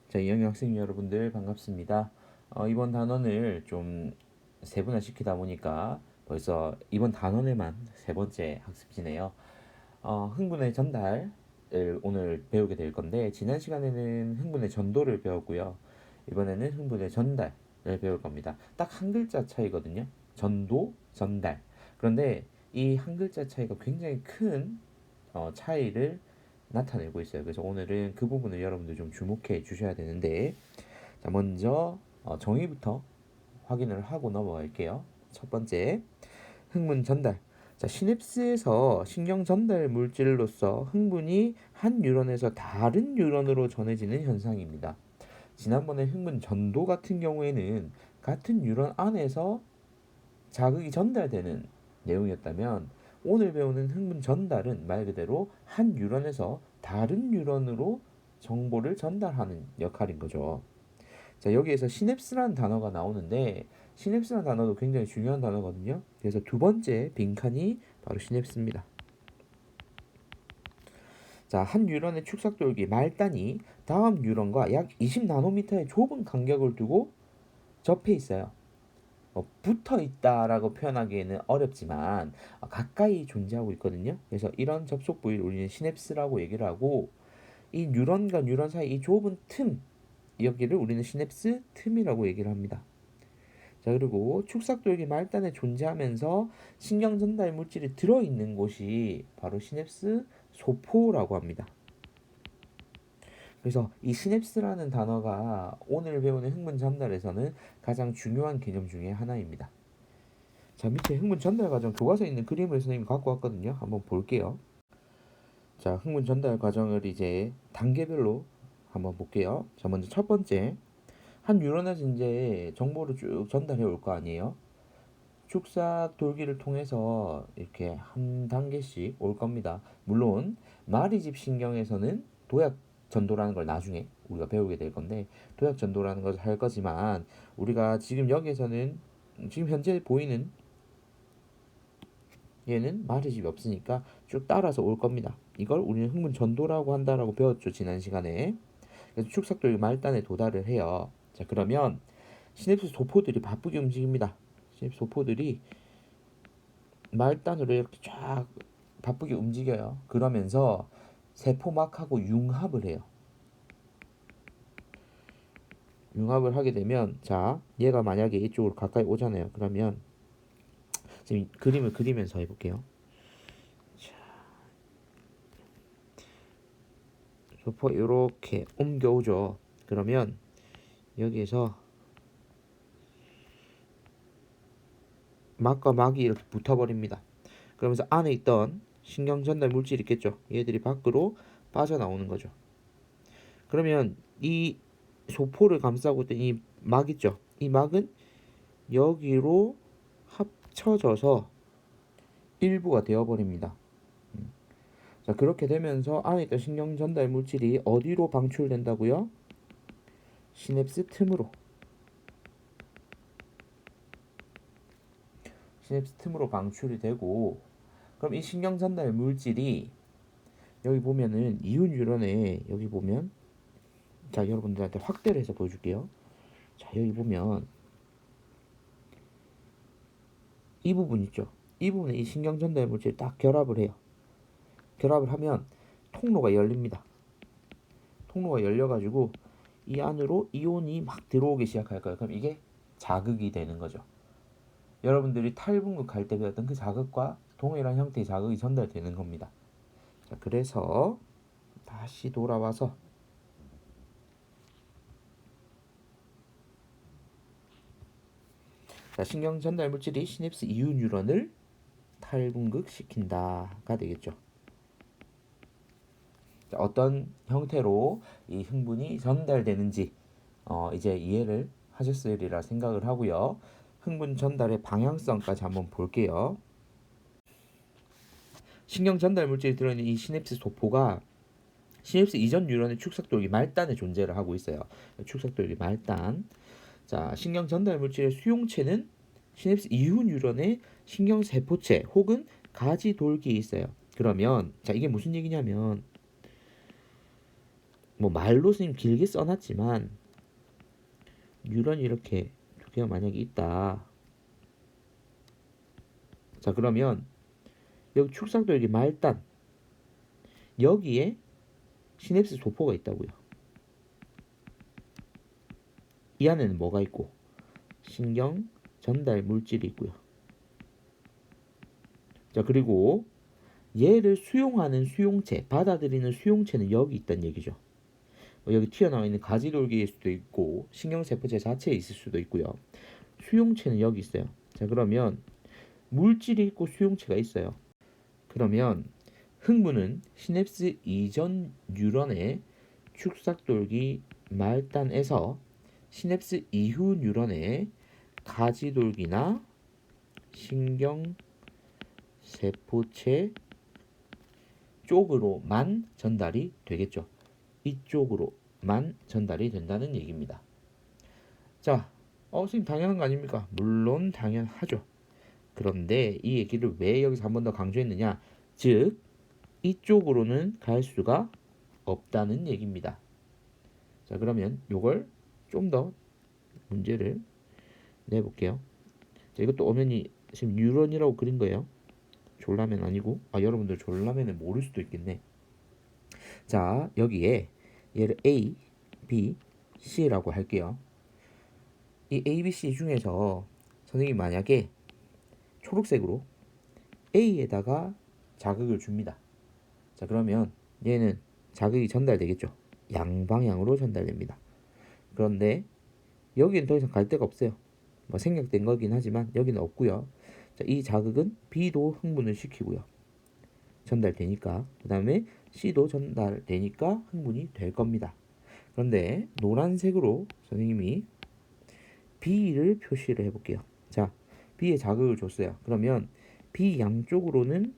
자, 이학년 학생 여러분들 반갑습니다. 이번 단원을 좀 세분화시키다 보니까 벌써 이번 단원에만 세 번째 학습지네요. 흥분의 전달을 오늘 배우게 될 건데 지난 시간에는 흥분의 전도를 배웠고요. 이번에는 흥분의 전달을 배울 겁니다. 딱 한 글자 차이거든요. 전도, 전달. 그런데 이 한 글자 차이가 굉장히 큰 차이를 나타내고 있어요. 그래서 오늘은 그 부분을 여러분들 좀 주목해 주셔야 되는데, 자, 먼저 정의부터 확인을 하고 넘어갈게요. 첫 번째, 흥분 전달. 자, 시냅스에서 신경 전달 물질로서 흥분이 한 뉴런에서 다른 뉴런으로 전해지는 현상입니다. 지난번에 흥분 전도 같은 경우에는 같은 뉴런 안에서 자극이 전달되는 내용이었다면, 오늘 배우는 흥분 전달은 말 그대로 한 뉴런에서 다른 뉴런으로 정보를 전달하는 역할인 거죠. 자, 여기에서 시냅스라는 단어가 나오는데, 시냅스라는 단어도 굉장히 중요한 단어거든요. 그래서 두 번째 빈칸이 바로 시냅스입니다. 자, 한 뉴런의 축삭돌기 말단이 다음 뉴런과 약 20나노미터의 좁은 간격을 두고 접해 있어요. 붙어 있다라고 표현하기에는 어렵지만 가까이 존재하고 있거든요. 그래서 이런 접속 부위를 우리는 시냅스라고 얘기를 하고, 이 뉴런과 뉴런 사이 이 좁은 틈, 여기를 우리는 시냅스 틈이라고 얘기를 합니다. 자, 그리고 축삭돌기 말단에 존재하면서 신경 전달 물질이 들어있는 곳이 바로 시냅스 소포라고 합니다. 그래서 이 시냅스라는 단어가 오늘 배우는 흥분 전달에서는 가장 중요한 개념 중에 하나입니다. 자, 밑에 흥분 전달 과정 교과서에 있는 그림을 선생님이 갖고 왔거든요. 한번 볼게요. 자, 흥분 전달 과정을 이제 단계별로 한번 볼게요. 자, 먼저 첫 번째, 한 뉴런에서 이제 정보를 쭉 전달해 올 거 아니에요. 축삭 돌기를 통해서 이렇게 한 단계씩 올 겁니다. 물론 마리집 신경에서는 도약 전도라는 걸 나중에 우리가 배우게 될 건데, 도약 전도라는 것을 할 거지만, 우리가 지금 여기에서는 지금 현재 보이는 얘는 마리집이 없으니까 쭉 따라서 올 겁니다. 이걸 우리는 흥분 전도라고 한다라고 배웠죠, 지난 시간에. 그래서 축삭돌기 말단에 도달을 해요. 자, 그러면 시냅스 소포들이 바쁘게 움직입니다. 시냅스 소포들이 말단으로 이렇게 쫙 바쁘게 움직여요. 그러면서 세포막하고 융합을 해요. 융합을 하게 되면, 자, 얘가 만약에 이쪽으로 가까이 오잖아요. 그러면 지금 그림을 그리면서 해볼게요. 소포 이렇게 옮겨오죠. 그러면 여기에서 막과 막이 이렇게 붙어버립니다. 그러면서 안에 있던 신경 전달 물질이 있겠죠. 얘들이 밖으로 빠져나오는 거죠. 그러면 이 소포를 감싸고 있던 이 막 있죠. 이 막은 여기로 합쳐져서 일부가 되어버립니다. 자, 그렇게 되면서 안에 있던 신경 전달 물질이 어디로 방출된다고요? 시냅스 틈으로. 시냅스 틈으로 방출이 되고, 그럼 이 신경 전달 물질이 여기 보면은 이온 뉴런에, 여기 보면, 자, 여러분들한테 확대를 해서 보여줄게요. 자, 여기 보면 이 부분 있죠. 이 부분에 이 신경 전달 물질을 딱 결합을 해요. 결합을 하면 통로가 열립니다. 통로가 열려가지고 이 안으로 이온이 막 들어오기 시작할 거예요. 그럼 이게 자극이 되는 거죠. 여러분들이 탈분극 할 때 배웠던 그 자극과 동일한 형태의 자극이 전달되는 겁니다. 자, 그래서 다시 돌아와서, 자, 신경 전달 물질이 시냅스 이후 뉴런을 탈분극시킨다가 되겠죠. 자, 어떤 형태로 이 흥분이 전달되는지 이제 이해를 하셨으리라 생각을 하고요. 흥분 전달의 방향성까지 한번 볼게요. 신경 전달 물질이 들어있는 이 시냅스 소포가 시냅스 이전 뉴런의 축삭돌기 말단에 존재를 하고 있어요. 축삭돌기 말단. 자, 신경 전달 물질의 수용체는 시냅스 이후 뉴런의 신경 세포체 혹은 가지 돌기에 있어요. 그러면 자, 이게 무슨 얘기냐면, 뭐 말로 선생님 길게 써놨지만 뉴런이 이렇게 두 개가 만약에 있다. 자, 그러면 여기 축삭돌기 말단 여기에 시냅스 소포가 있다고요. 이 안에는 뭐가 있고 신경 전달 물질이 있고요. 자, 그리고 얘를 수용하는 수용체, 받아들이는 수용체는 여기 있다는 얘기죠. 여기 튀어나와 있는 가지돌기일 수도 있고 신경세포체 자체에 있을 수도 있고요. 수용체는 여기 있어요. 자, 그러면 물질이 있고 수용체가 있어요. 그러면 흥분은 시냅스 이전 뉴런의 축삭돌기 말단에서 시냅스 이후 뉴런의 가지돌기나 신경세포체 쪽으로만 전달이 되겠죠. 이쪽으로만 전달이 된다는 얘기입니다. 자, 선생님 당연한 거 아닙니까? 물론 당연하죠. 그런데 이 얘기를 왜 여기서 한 번 더 강조했느냐? 즉, 이쪽으로는 갈 수가 없다는 얘기입니다. 자, 그러면 요걸 좀 더 문제를 내볼게요. 자, 이것도 엄연히 지금 뉴런이라고 그린 거예요. 졸라맨 아니고, 여러분들 졸라맨을 모를 수도 있겠네. 자, 여기에 얘를 A, B, C라고 할게요. 이 A, B, C 중에서 선생님이 만약에 초록색으로 A에다가 자극을 줍니다. 자, 그러면 얘는 자극이 전달되겠죠. 양방향으로 전달됩니다. 그런데 여기는 더 이상 갈 데가 없어요. 뭐 생략된 거긴 하지만 여기는 없고요. 자, 이 자극은 B도 흥분을 시키고요. 전달되니까. 그 다음에 C도 전달되니까 흥분이 될 겁니다. 그런데 노란색으로 선생님이 B를 표시를 해볼게요. 자, B에 자극을 줬어요. 그러면 B 양쪽으로는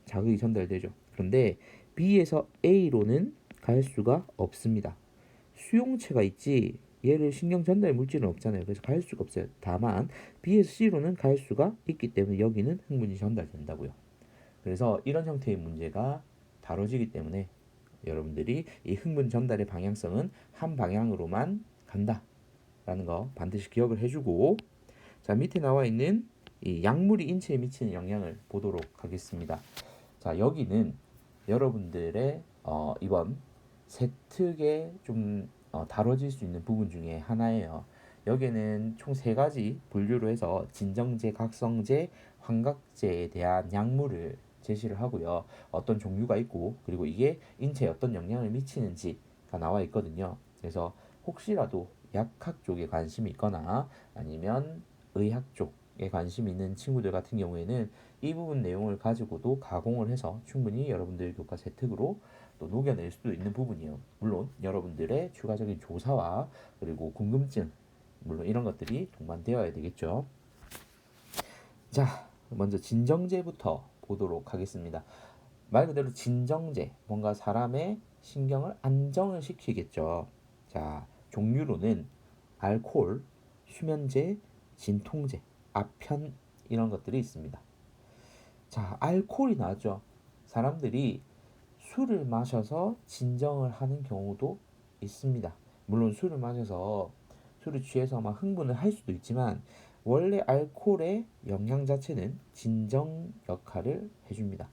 자극이 전달되죠. 그런데 B에서 A로는 갈 수가 없습니다. 수용체가 있지 얘를 신경 전달 물질은 없잖아요. 그래서 갈 수가 없어요. 다만 B에서 C로는 갈 수가 있기 때문에 여기는 흥분이 전달된다고요. 그래서 이런 형태의 문제가 다뤄지기 때문에 여러분들이 이 흥분 전달의 방향성은 한 방향으로만 간다 라는 거 반드시 기억을 해주고, 자, 밑에 나와 있는 이 약물이 인체에 미치는 영향을 보도록 하겠습니다. 자, 여기는 여러분들의 이번 세특에 좀 다뤄질 수 있는 부분 중에 하나예요. 여기에는 총 3가지 분류로 해서 진정제, 각성제, 환각제에 대한 약물을 제시를 하고요. 어떤 종류가 있고 그리고 이게 인체에 어떤 영향을 미치는지가 나와 있거든요. 그래서 혹시라도 약학 쪽에 관심이 있거나 아니면 의학 쪽에 관심 있는 친구들 같은 경우에는 이 부분 내용을 가지고도 가공을 해서 충분히 여러분들 교과 세특으로 또 녹여낼 수도 있는 부분이에요. 물론 여러분들의 추가적인 조사와 그리고 궁금증, 물론 이런 것들이 동반되어야 되겠죠. 자, 먼저 진정제부터 보도록 하겠습니다. 말 그대로 진정제, 뭔가 사람의 신경을 안정을 시키겠죠. 자, 종류로는 알코올, 수면제, 진통제, 아편 이런 것들이 있습니다. 자, 알코올이 나죠. 사람들이 술을 마셔서 진정을 하는 경우도 있습니다. 물론 술을 마셔서 술을 취해서 막 흥분을 할 수도 있지만 원래 알코올의 영양 자체는 진정 역할을 해줍니다.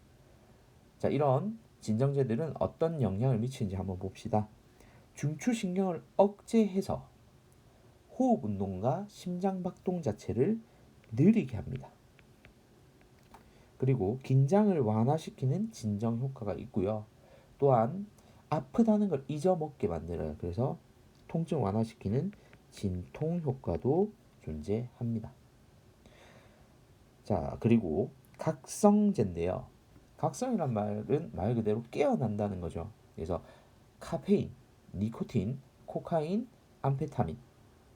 자, 이런 진정제들은 어떤 영향을 미치는지 한번 봅시다. 중추신경을 억제해서 호흡 운동과 심장 박동 자체를 느리게 합니다. 그리고 긴장을 완화시키는 진정 효과가 있고요. 또한 아프다는 걸 잊어먹게 만들어요. 그래서 통증 완화시키는 진통 효과도 존재합니다. 자, 그리고 각성제인데요. 각성이란 말은 말 그대로 깨어난다는 거죠. 그래서 카페인, 니코틴, 코카인, 암페타민,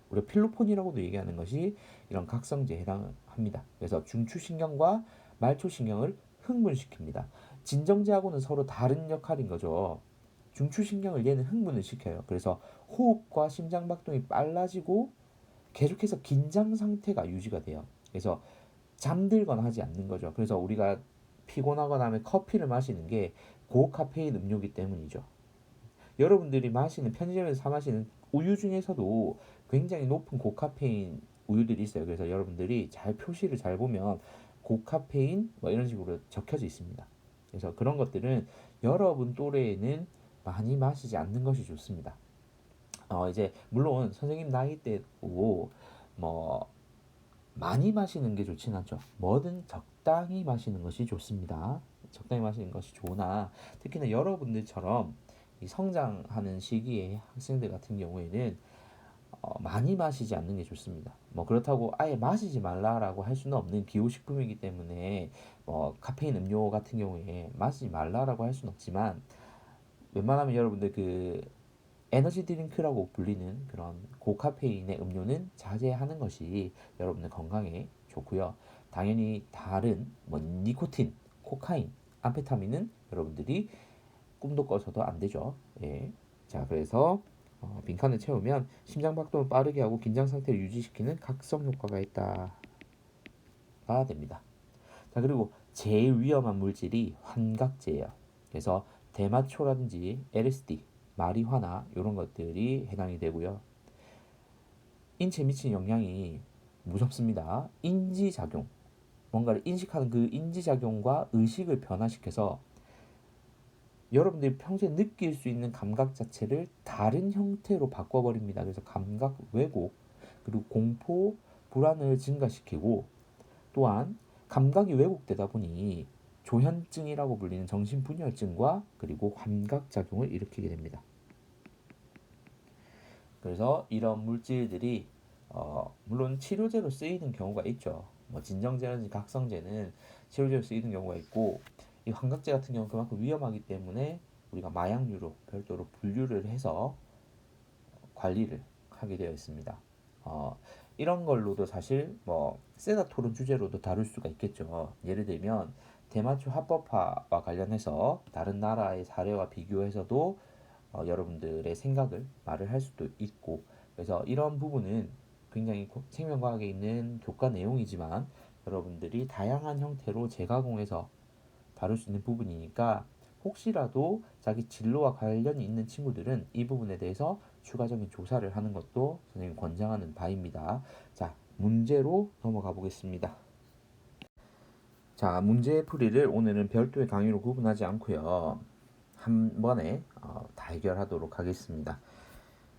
우리가 필로폰이라고도 얘기하는 것이 이런 각성제에 해당합니다. 그래서 중추신경과 말초신경을 흥분시킵니다. 진정제하고는 서로 다른 역할인 거죠. 중추신경을 얘는 흥분을 시켜요. 그래서 호흡과 심장박동이 빨라지고 계속해서 긴장 상태가 유지가 돼요. 그래서 잠들거나 하지 않는 거죠. 그래서 우리가 피곤하거나 하면 커피를 마시는 게 고카페인 음료이기 때문이죠. 여러분들이 마시는 편의점에서 사 마시는 우유 중에서도 굉장히 높은 고카페인 우유들이 있어요. 그래서 여러분들이 잘 표시를 잘 보면 고카페인 뭐 이런 식으로 적혀져 있습니다. 그래서 그런 것들은 여러분 또래에는 많이 마시지 않는 것이 좋습니다. 이제 물론 선생님 나이대고 뭐 많이 마시는 게 좋진 않죠. 뭐든 적당히 마시는 것이 좋습니다. 적당히 마시는 것이 좋으나 특히나 여러분들처럼 이 성장하는 시기에 학생들 같은 경우에는 많이 마시지 않는 게 좋습니다. 뭐 그렇다고 아예 마시지 말라라고 할 수는 없는 기호식품이기 때문에 카페인 음료 같은 경우에 마시지 말라라고 할 수는 없지만 웬만하면 여러분들 그 에너지 드링크라고 불리는 그런 고카페인의 음료는 자제하는 것이 여러분의 건강에 좋고요. 당연히 다른 뭐 니코틴, 코카인, 암페타민은 여러분들이 꿈도 꿔서도 안 되죠. 예. 자, 그래서 빈칸을 채우면 심장 박동을 빠르게 하고 긴장 상태를 유지시키는 각성 효과가 있다가 됩니다. 자, 그리고 제일 위험한 물질이 환각제예요. 그래서 대마초라든지 LSD, 마리화나 이런 것들이 해당이 되고요. 인체에 미치는 영향이 무섭습니다. 인지작용, 뭔가를 인식하는 그 인지작용과 의식을 변화시켜서 여러분들이 평소에 느낄 수 있는 감각 자체를 다른 형태로 바꿔버립니다. 그래서 감각 왜곡, 그리고 공포, 불안을 증가시키고 또한 감각이 왜곡되다 보니 조현증이라고 불리는 정신분열증과 그리고 환각작용을 일으키게 됩니다. 그래서 이런 물질들이 물론 치료제로 쓰이는 경우가 있죠. 뭐 진정제라든지 각성제는 치료제로 쓰이는 경우가 있고 이 환각제 같은 경우는 그만큼 위험하기 때문에 우리가 마약류로 별도로 분류를 해서 관리를 하게 되어 있습니다. 이런 걸로도 사실 뭐 세다토론 주제로도 다룰 수가 있겠죠. 예를 들면 대마초 합법화와 관련해서 다른 나라의 사례와 비교해서도 여러분들의 생각을 말을 할 수도 있고 그래서 이런 부분은 굉장히 생명과학에 있는 교과 내용이지만 여러분들이 다양한 형태로 재가공해서 다룰 수 있는 부분이니까 혹시라도 자기 진로와 관련이 있는 친구들은 이 부분에 대해서 추가적인 조사를 하는 것도 선생님 권장하는 바입니다. 자, 문제로 넘어가 보겠습니다. 자, 문제 풀이를 오늘은 별도의 강의로 구분하지 않고요. 한 번에 다 해결하도록 하겠습니다.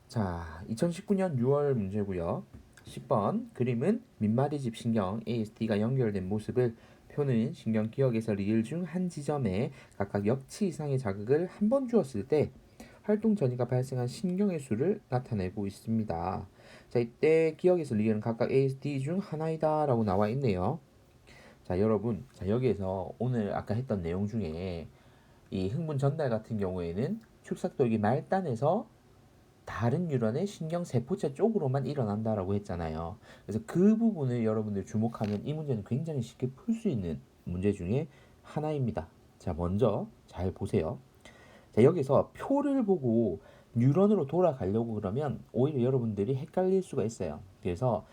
자, 2019년 6월 문제고요. 10번 그림은 민마리집 신경 ASD가 연결된 모습을 표는 신경 기억에서 리을 중 한 지점에 각각 역치 이상의 자극을 한 번 주었을 때 활동 전이가 발생한 신경의 수를 나타내고 있습니다. 자, 이때 기억에서 리을은 각각 ASD 중 하나이다 라고 나와 있네요. 자, 여러분, 자, 여기에서 오늘 아까 했던 내용 중에 이 흥분 전달 같은 경우에는 축삭도기 말단에서 다른 뉴런의 신경세포체 쪽으로만 일어난다라고 했잖아요. 그래서 그 부분을 여러분들 주목하면 이 문제는 굉장히 쉽게 풀 수 있는 문제 중에 하나입니다. 자, 먼저 잘 보세요. 자, 여기서 표를 보고 뉴런으로 돌아가려고 그러면 오히려 여러분들이 헷갈릴 수가 있어요. 그래서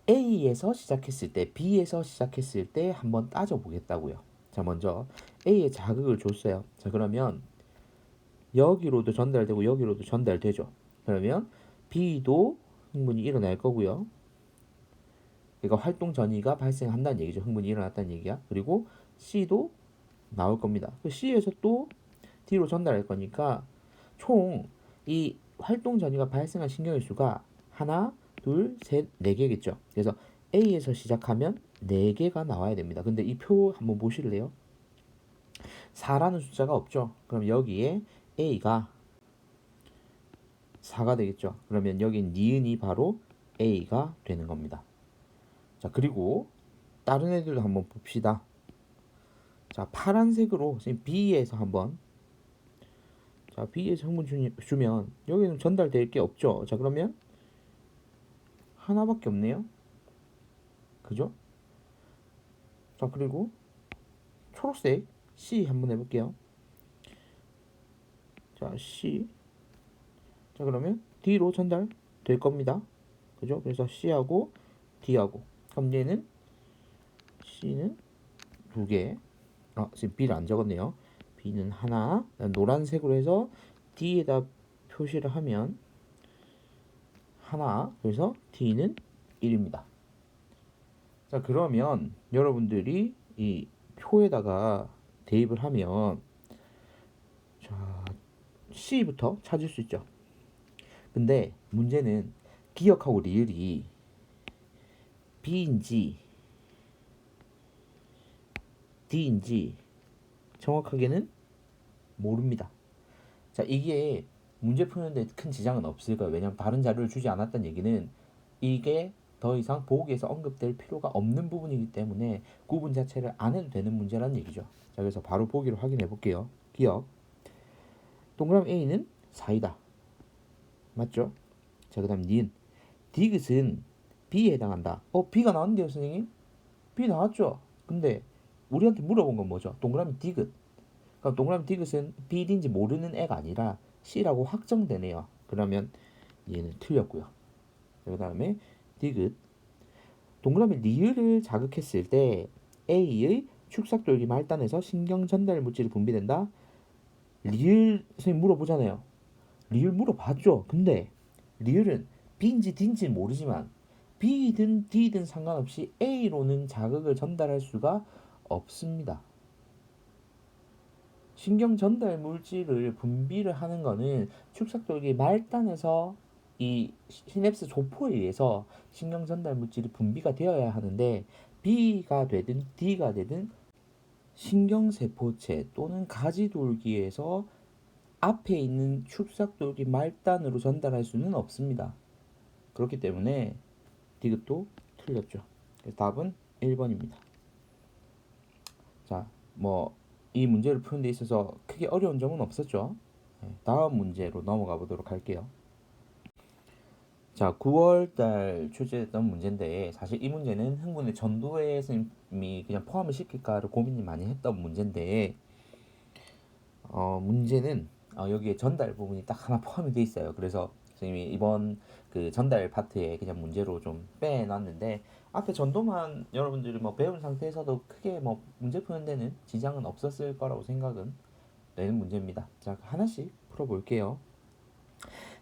A에서 시작했을 때, B에서 시작했을 때 한번 따져보겠다고요. 자, 먼저 A에 자극을 줬어요. 자, 그러면 여기로도 전달되고 여기로도 전달되죠. 그러면 B도 흥분이 일어날 거고요. 그러니까 활동 전이가 발생한다는 얘기죠. 흥분이 일어났다는 얘기야. 그리고 C도 나올 겁니다. C에서 또 D로 전달할 거니까 총 이 활동 전이가 발생한 신경의 수가 하나, 둘, 셋, 네 개겠죠. 그래서 A에서 시작하면 네 개가 나와야 됩니다. 근데 이 표 한번 보실래요? 4라는 숫자가 없죠. 그럼 여기에 A가 4가 되겠죠. 그러면 여기 니은이 바로 A가 되는 겁니다. 자, 그리고 다른 애들도 한번 봅시다. 자, 파란색으로 B에서 한번 자, B에서 흥분 주면 여기는 전달될 게 없죠. 자, 그러면 하나밖에 없네요. 그죠? 자, 그리고 초록색 C 한번 해볼게요. 자, C. 자, 그러면 D로 전달될 겁니다. 그죠? 그래서 C하고 D하고. 그럼 얘는 C는 두 개. 지금 B를 안 적었네요. B는 하나. 노란색으로 해서 D에다 표시를 하면 하나, 그래서 D는 1입니다. 자, 그러면 여러분들이 이 표에다가 대입을 하면 자, C부터 찾을 수 있죠. 근데 문제는 기억하고 리을이 B인지 D인지 정확하게는 모릅니다. 자, 이게 문제 푸는데 큰 지장은 없을 거예요. 왜냐하면 다른 자료를 주지 않았다는 얘기는 이게 더 이상 보기에서 언급될 필요가 없는 부분이기 때문에 구분 자체를 안 해도 되는 문제라는 얘기죠. 자, 그래서 바로 보기로 확인해 볼게요. 기억. 동그라미 A는 4이다. 맞죠? 자, 그 다음 니은. 디귿은 B에 해당한다. B가 나왔는데요, 선생님? B 나왔죠? 근데 우리한테 물어본 건 뭐죠? 동그라미 디귿. 그럼 동그라미 디귿은 B인지 모르는 애가 아니라 C라고 확정되네요. 그러면 얘는 틀렸고요. 그 다음에 디귿. 동그라미 리을을 자극했을 때 A의 축삭돌기 말단에서 신경 전달 물질이 분비된다. 리을 선생님 물어보잖아요. 리을 물어봤죠. 근데 리을은 B인지 D인지 모르지만 B든 D든 상관없이 A로는 자극을 전달할 수가 없습니다. 신경 전달 물질을 분비를 하는 거는 축삭돌기 말단에서 이 시냅스 조포에 의해서 신경 전달 물질이 분비가 되어야 하는데 B가 되든 D가 되든 신경세포체 또는 가지돌기에서 앞에 있는 축삭돌기 말단으로 전달할 수는 없습니다. 그렇기 때문에 D급도 틀렸죠. 그래서 답은 1번입니다. 자, 이 문제를 푸는 데 있어서 크게 어려운 점은 없었죠. 다음 문제로 넘어가 보도록 할게요. 자, 9월달 출제됐던 문제인데 사실 이 문제는 흥분의 전도회 선생님이 그냥 포함을 시킬까를 고민이 많이 했던 문제인데 문제는 여기에 전달 부분이 딱 하나 포함이 돼 있어요. 그래서 선생님이 이번 그 전달 파트에 그냥 문제로 좀 빼놨는데 앞에 전도만 여러분들이 배운 상태에서도 크게 문제 푸는 데는 지장은 없었을 거라고 생각은 되는 문제입니다. 자, 하나씩 풀어볼게요.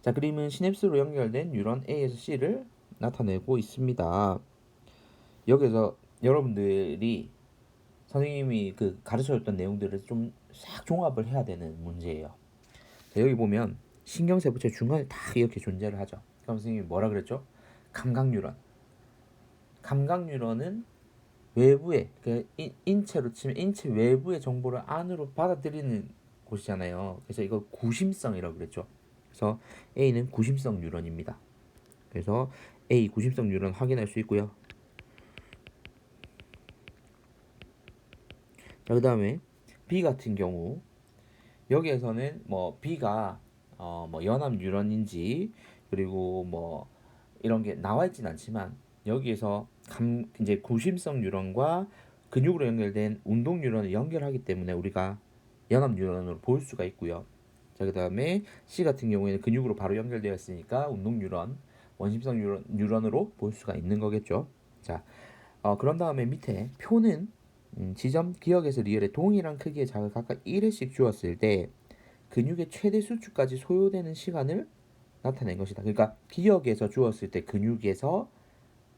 자, 그림은 시냅스로 연결된 뉴런 A에서 C를 나타내고 있습니다. 여기서 여러분들이 선생님이 그 가르쳐줬던 내용들을 좀 싹 종합을 해야 되는 문제예요. 자, 여기 보면 신경세포체 중간에 딱 이렇게 존재를 하죠. 그럼 선생님이 뭐라 그랬죠? 감각뉴런. 감각뉴런은 외부에, 그러니까 인체로 치면 인체 외부의 정보를 안으로 받아들이는 곳이잖아요. 그래서 이거 구심성이라고 그랬죠. 그래서 A는 구심성 뉴런입니다. 그래서 A 구심성 뉴런 확인할 수 있고요. 자, 그 다음에 B 같은 경우 여기에서는 B가 연합 뉴런인지 그리고 이런 게 나와 있진 않지만 여기에서 이제 구심성 뉴런과 근육으로 연결된 운동 뉴런을 연결하기 때문에 우리가 연합 뉴런으로 볼 수가 있고요. 자, 그 다음에 C 같은 경우에는 근육으로 바로 연결되어 있으니까 운동 뉴런, 원심성 뉴런으로 볼 수가 있는 거겠죠. 자, 그런 다음에 밑에 표는 지점 기억에서 리얼의 동일한 크기의 자극을 각각 1회씩 주었을 때 근육의 최대 수축까지 소요되는 시간을 나타낸 것이다. 그러니까 기억에서 주었을 때 근육에서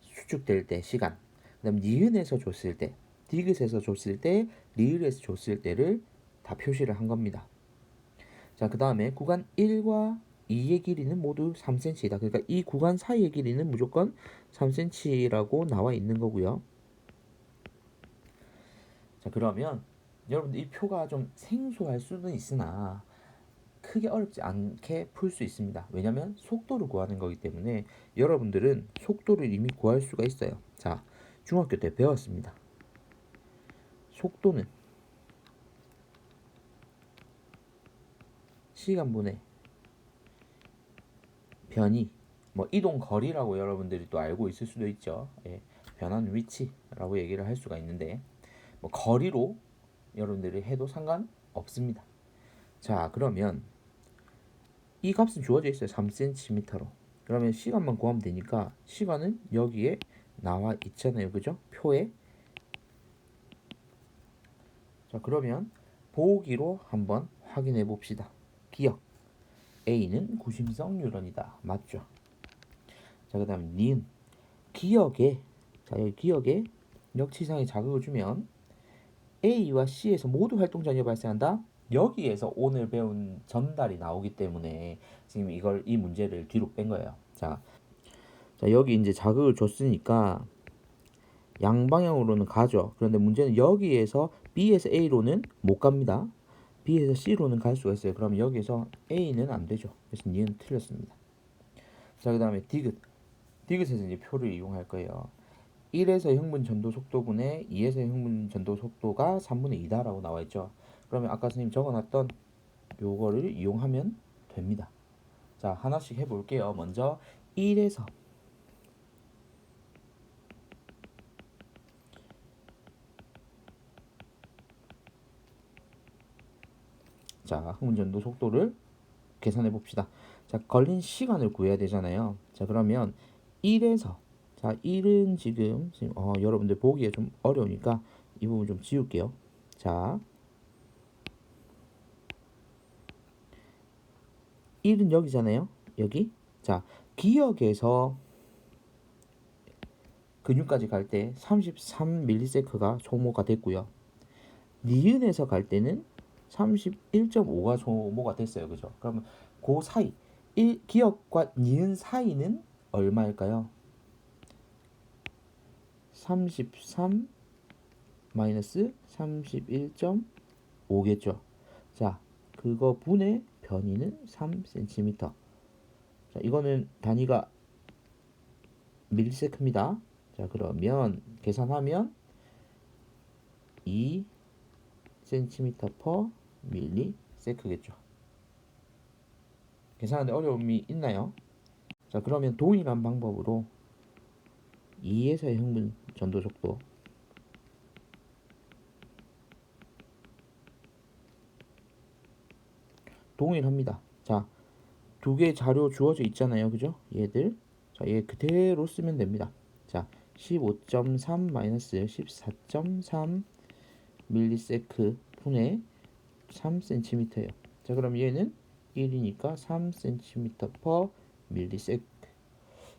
수축될 때 시간, 그다음 니은에서 줬을 때, 디귿에서 줬을 때, 리을에서 줬을 때를 다 표시를 한 겁니다. 자, 그 다음에 구간 1과 2의 길이는 모두 3cm이다. 그러니까 이 구간 사이의 길이는 무조건 3cm라고 나와 있는 거고요. 자, 그러면 여러분들 이 표가 좀 생소할 수는 있으나 크게 어렵지 않게 풀 수 있습니다. 왜냐하면 속도를 구하는 거기 때문에 여러분들은 속도를 이미 구할 수가 있어요. 자, 중학교 때 배웠습니다. 속도는 시간분의 변이, 이동 거리라고 여러분들이 또 알고 있을 수도 있죠. 예, 변하는 위치라고 얘기를 할 수가 있는데 거리로 여러분들이 해도 상관없습니다. 자, 그러면 이 값은 주어져 있어요. 3cm로. 그러면 시간만 구하면 되니까 시간은 여기에 나와 있잖아요. 그죠? 표에. 자, 그러면 보기로 한번 확인해 봅시다. 기억. A는 구심성 뉴런이다. 맞죠? 자, 그 다음에 니은. 기억에, 자, 여기 기억에 역치상에 자극을 주면 A와 C에서 모두 활동 전이가 발생한다. 여기에서 오늘 배운 전달이 나오기 때문에 지금 이 문제를 뒤로 뺀 거예요. 자, 여기 이제 자극을 줬으니까 양방향으로는 가죠. 그런데 문제는 여기에서 B에서 A로는 못 갑니다. B에서 C로는 갈 수가 있어요. 그럼 여기에서 A는 안 되죠. 그래서 니은 틀렸습니다. 자, 그 다음에 디귿. 디귿에서 이제 표를 이용할 거예요. 1에서 흥분 전도 속도분의 2에서 흥분 전도 속도가 3분의 2다라고 나와 있죠. 그러면 아까 선생님 적어놨던 요거를 이용하면 됩니다. 자, 하나씩 해볼게요. 먼저 1에서 자, 흥분 전도 속도를 계산해 봅시다. 자, 걸린 시간을 구해야 되잖아요. 자, 그러면 1에서 자, 1은 지금 여러분들 보기에 좀 어려우니까 이 부분 좀 지울게요. 자, 1은 여기잖아요. 여기. 자, 기억에서 근육까지 갈 때 33ms가 소모가 됐고요. 니은에서 갈 때는 31.5가 소모가 됐어요. 그죠? 그러면 그 사이 기억과 니은 사이는 얼마일까요? 33 마이너스 31.5겠죠. 자, 그거 분의 변이는 3cm. 자, 이거는 단위가 밀리세크입니다. 자, 그러면 계산하면 2cm per 밀리세크겠죠. 계산하는데 어려움이 있나요? 자, 그러면 동일한 방법으로 2에서의 흥분 전도 속도 동일합니다. 자, 두 개의 자료 주어져 있잖아요. 그죠? 얘들. 자, 얘 그대로 쓰면 됩니다. 자, 15.3 마이너스 14.3 밀리세크 분의 3cm예요. 자, 그럼 얘는 1이니까 3cm per 밀리세크.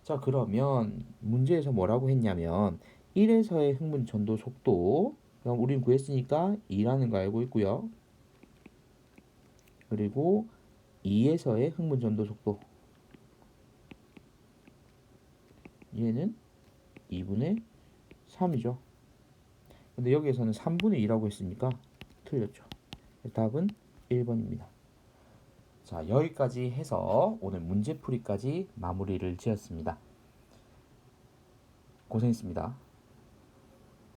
자, 그러면 문제에서 뭐라고 했냐면 1에서의 흥분 전도 속도 그럼 우린 구했으니까 2라는 거 알고 있고요. 그리고 2에서의 흥분 전도 속도 얘는 2분의 3이죠. 근데 여기에서는 3분의 2라고 했으니까 틀렸죠. 답은 1번입니다. 자, 여기까지 해서 오늘 문제풀이까지 마무리를 지었습니다. 고생했습니다.